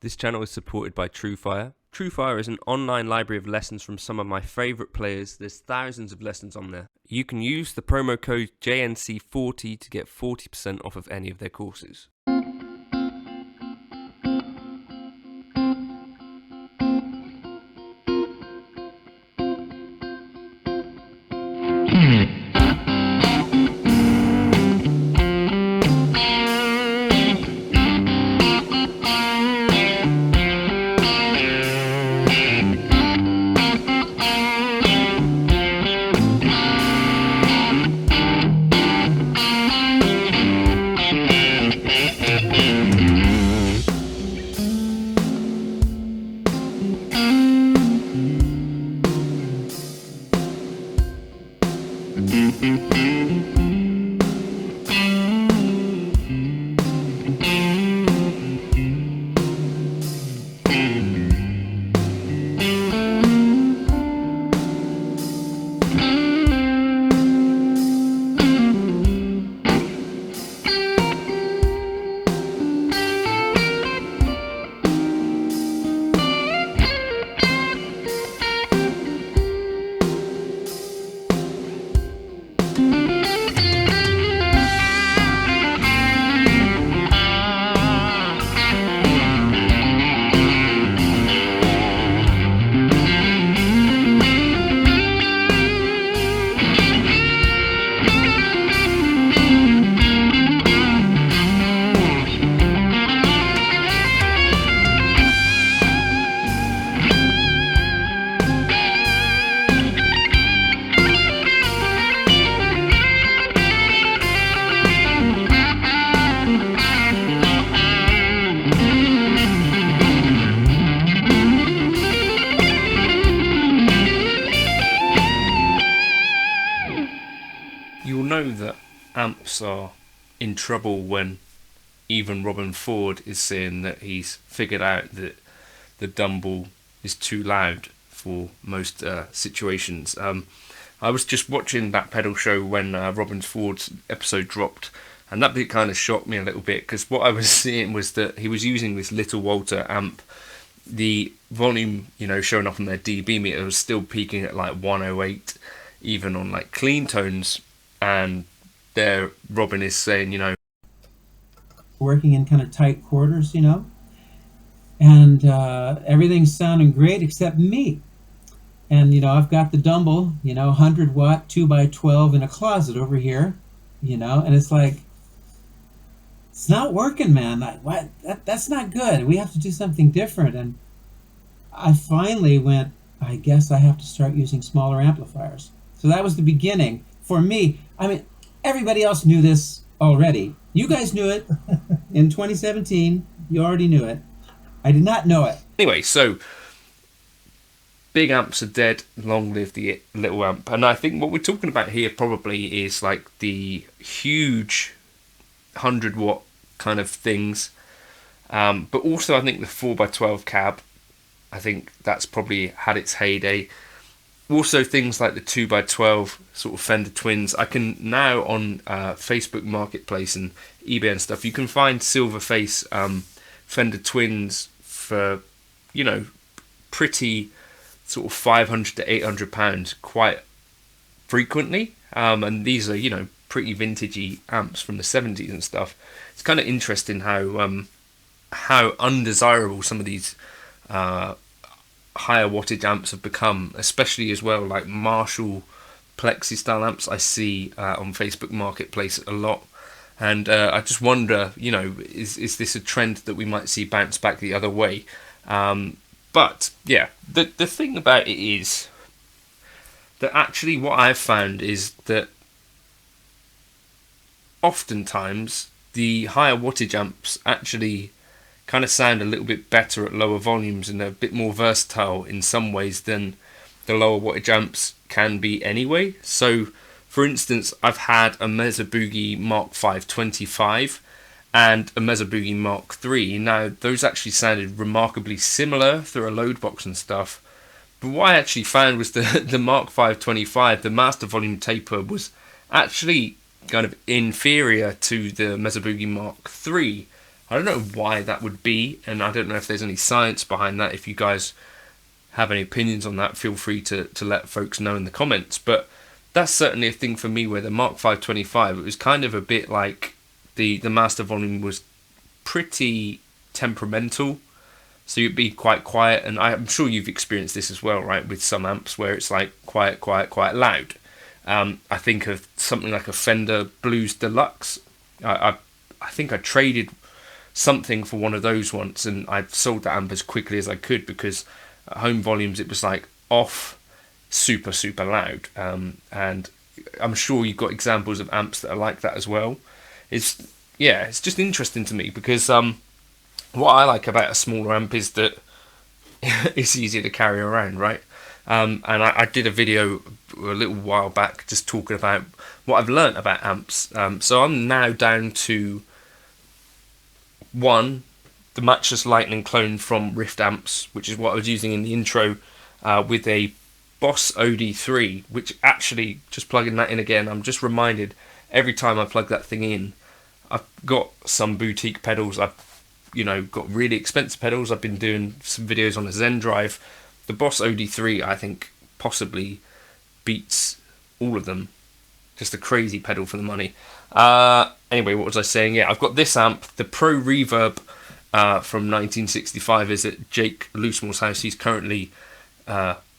This channel is supported by TrueFire. TrueFire is an online library of lessons from some of my favourite players. There's thousands of lessons on there. You can use the promo code JNC40 to get 40% off of any of their courses. You'll know that amps are in trouble when even Robben Ford is saying that he's figured out that the Dumble is too loud for most situations. I was just watching that pedal show when Robben Ford's episode dropped, and that bit kind of shocked me a little bit, because what I was seeing was that he was using this Little Walter amp. The volume, showing up on their dB meter was still peaking at like 108, even on like clean tones. And there, Robben is saying, working in kind of tight quarters, and everything's sounding great except me. And, I've got the Dumble, 100 watt 2x12 in a closet over here, and it's like, it's not working, man. That's not good. We have to do something different. And I finally went, I guess I have to start using smaller amplifiers. So that was the beginning. For me, I mean, everybody else knew this already. You guys knew it in 2017. You already knew it. I did not know it. Anyway, so big amps are dead. Long live the little amp. And I think what we're talking about here probably is like the huge 100 watt kind of things. But also I think the 4x12 cab, I think that's probably had its heyday. Also things like the 2x12 sort of Fender Twins. I can now on Facebook Marketplace and eBay and stuff, you can find silver face Fender Twins for, pretty sort of £500 to £800 quite frequently. And these are, pretty vintagey amps from the 70s and stuff. It's kind of interesting how undesirable some of these higher wattage amps have become, especially as well like Marshall Plexi style amps I see on Facebook Marketplace a lot. And I just wonder, is this a trend that we might see bounce back the other way? But yeah, the thing about it is that actually what I've found is that oftentimes the higher wattage amps actually kind of sound a little bit better at lower volumes, and they're a bit more versatile in some ways than the lower wattage amps can be anyway. So for instance, I've had a Mesa Boogie Mark 525 and a Mesa Boogie Mark 3. Now those actually sounded remarkably similar through a load box and stuff, but what I actually found was the Mark 525, the master volume taper was actually kind of inferior to the Mesa Boogie Mark 3. I don't know why that would be, and I don't know if there's any science behind that. If you guys have any opinions on that, feel free to let folks know in the comments. But that's certainly a thing for me where the Mark 525, it was kind of a bit like the master volume was pretty temperamental. So you'd be quite quiet, and I'm sure you've experienced this as well, right? With some amps where it's like quiet, quiet, quiet, loud. I think of something like a Fender Blues Deluxe. I think I traded something for one of those once, and I sold that amp as quickly as I could because at home volumes it was like off, super super loud. And I'm sure you've got examples of amps that are like that as well. It's just interesting to me because what I like about a smaller amp is that it's easier to carry around, right? And I did a video a little while back just talking about what I've learnt about amps. So I'm now down to one, the Matchless Lightning clone from Rift Amps, which is what I was using in the intro, with a Boss OD3, which actually, just plugging that in again, I'm just reminded every time I plug that thing in, I've got some boutique pedals. I've got really expensive pedals. I've been doing some videos on a Zen drive. The Boss OD3, I think, possibly beats all of them. Just a crazy pedal for the money. Anyway, what was I saying? Yeah, I've got this amp. The Pro Reverb from 1965 is at Jake Loosemore's house. He's currently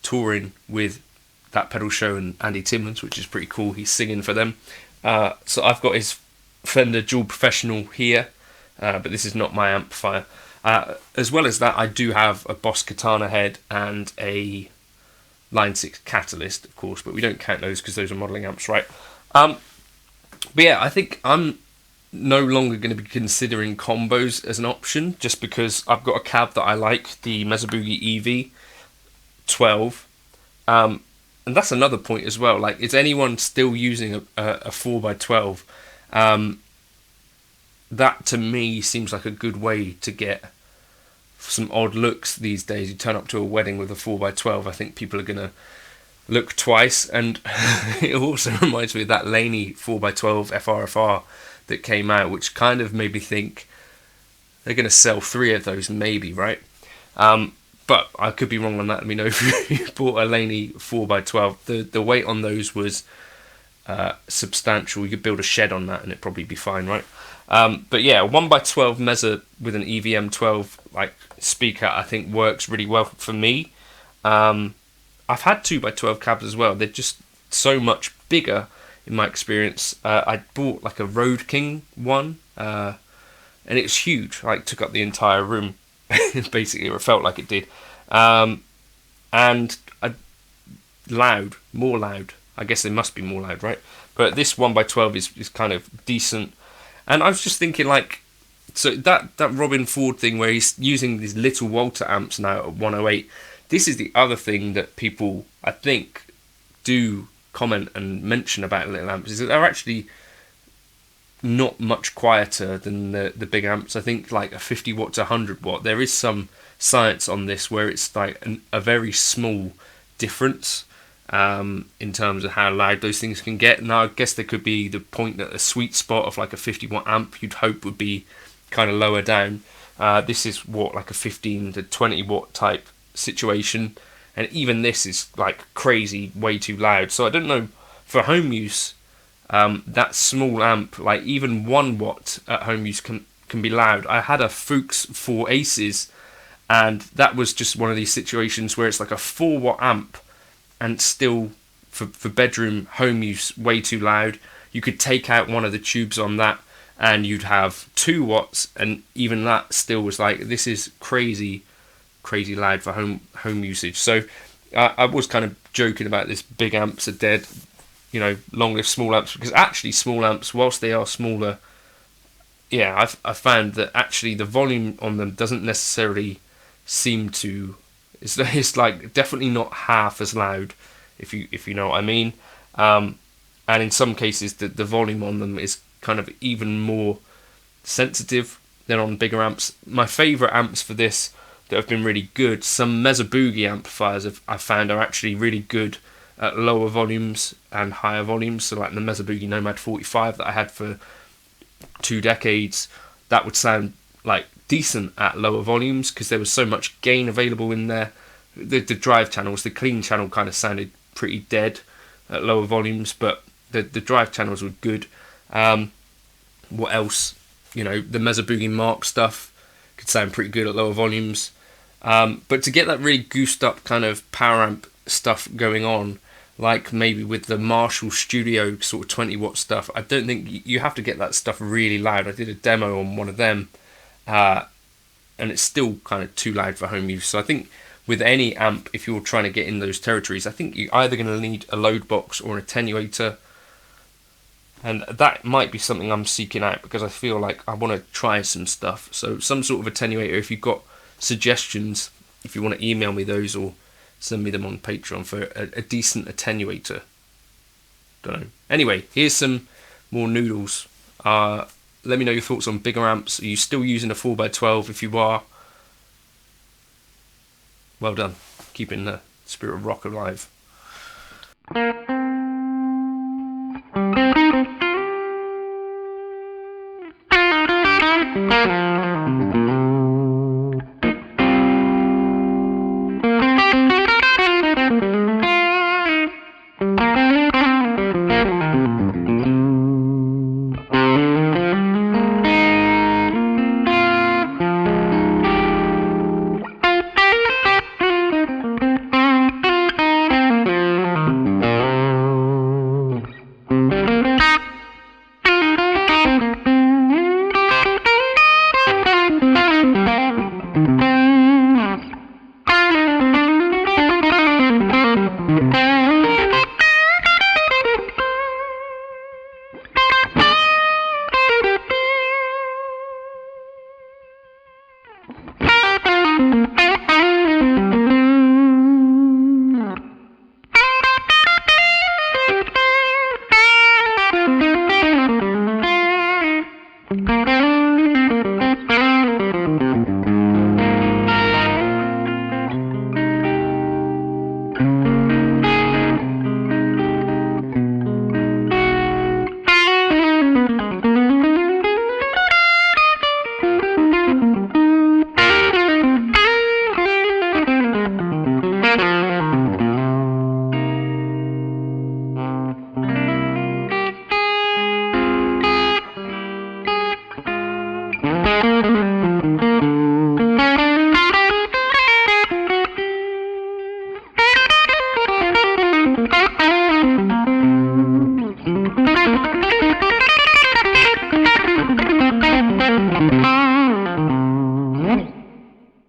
touring with that pedal show and Andy Timmons, which is pretty cool. He's singing for them. So I've got his Fender Dual Professional here. But this is not my amplifier. As well as that, I do have a Boss Katana head and a Line 6 Catalyst, of course, but we don't count those because those are modelling amps, right? But yeah, I think I'm no longer going to be considering combos as an option just because I've got a cab that I like, the Mesa Boogie EV12. And that's another point as well. Like, is anyone still using a 4x12? That to me seems like a good way to get some odd looks these days. You turn up to a wedding with a 4x12, I think people are going to look twice. And it also reminds me of that Laney 4x12 FRFR that came out, which kind of made me think they're going to sell 3 of those maybe, right? But I could be wrong on that. Let me know if you bought a Laney 4x12. The weight on those was substantial. You could build a shed on that and it'd probably be fine, right? But yeah, 1x12 Mesa with an EVM12 like speaker, I think works really well for me. I've had 2x12 cabs as well. They're just so much bigger in my experience. I bought like a Road King one, and it was huge. Like took up the entire room, basically, or it felt like it did. And more loud. I guess they must be more loud, right? But this 1x12 is kind of decent. And I was just thinking, like, so that Robben Ford thing where he's using these little Walter amps now at 108, this is the other thing that people, I think, do comment and mention about little amps, is that they're actually not much quieter than the big amps. I think, like, a 50 watt to 100 watt, there is some science on this where it's, like, a very small difference in terms of how loud those things can get. Now I guess there could be the point that a sweet spot of like a 50 watt amp you'd hope would be kind of lower down. This is like a 15 to 20 watt type situation, and even this is like crazy way too loud. So I don't know, for home use, that small amp, like even 1 watt at home use can be loud. I had a Fuchs 4 Aces, and that was just one of these situations where it's like a 4 watt amp and still for bedroom home use way too loud. You could take out one of the tubes on that and you'd have 2 watts, and even that still was like, this is crazy loud for home usage. So I was kind of joking about this big amps are dead, long live small amps, because actually small amps, whilst they are smaller, yeah, I've found that actually the volume on them doesn't necessarily seem to, it's like definitely not half as loud, if you know what I mean. And in some cases the volume on them is kind of even more sensitive than on bigger amps. My favourite amps for this that have been really good, some Mesa Boogie amplifiers I've found are actually really good at lower volumes and higher volumes. So like the Mesa Boogie Nomad 45 that I had for 2 decades, that would sound like decent at lower volumes because there was so much gain available in there. The drive channels, the clean channel kind of sounded pretty dead at lower volumes, but the drive channels were good. What else? You know, the Mesa Boogie Mark stuff could sound pretty good at lower volumes. But to get that really goosed up kind of power amp stuff going on, like maybe with the Marshall Studio sort of 20 watt stuff, I don't think you have to get that stuff really loud. I did a demo on one of them, and it's still kind of too loud for home use. So I think with any amp, if you're trying to get in those territories, I think you're either going to need a load box or an attenuator. And that might be something I'm seeking out because I feel like I want to try some stuff. So some sort of attenuator, if you've got suggestions, if you want to email me those or send me them on Patreon for a decent attenuator. Don't know. Anyway, here's some more noodles. Let me know your thoughts on bigger amps. Are you still using a 4x12? If you are, well done. Keeping the spirit of rock alive.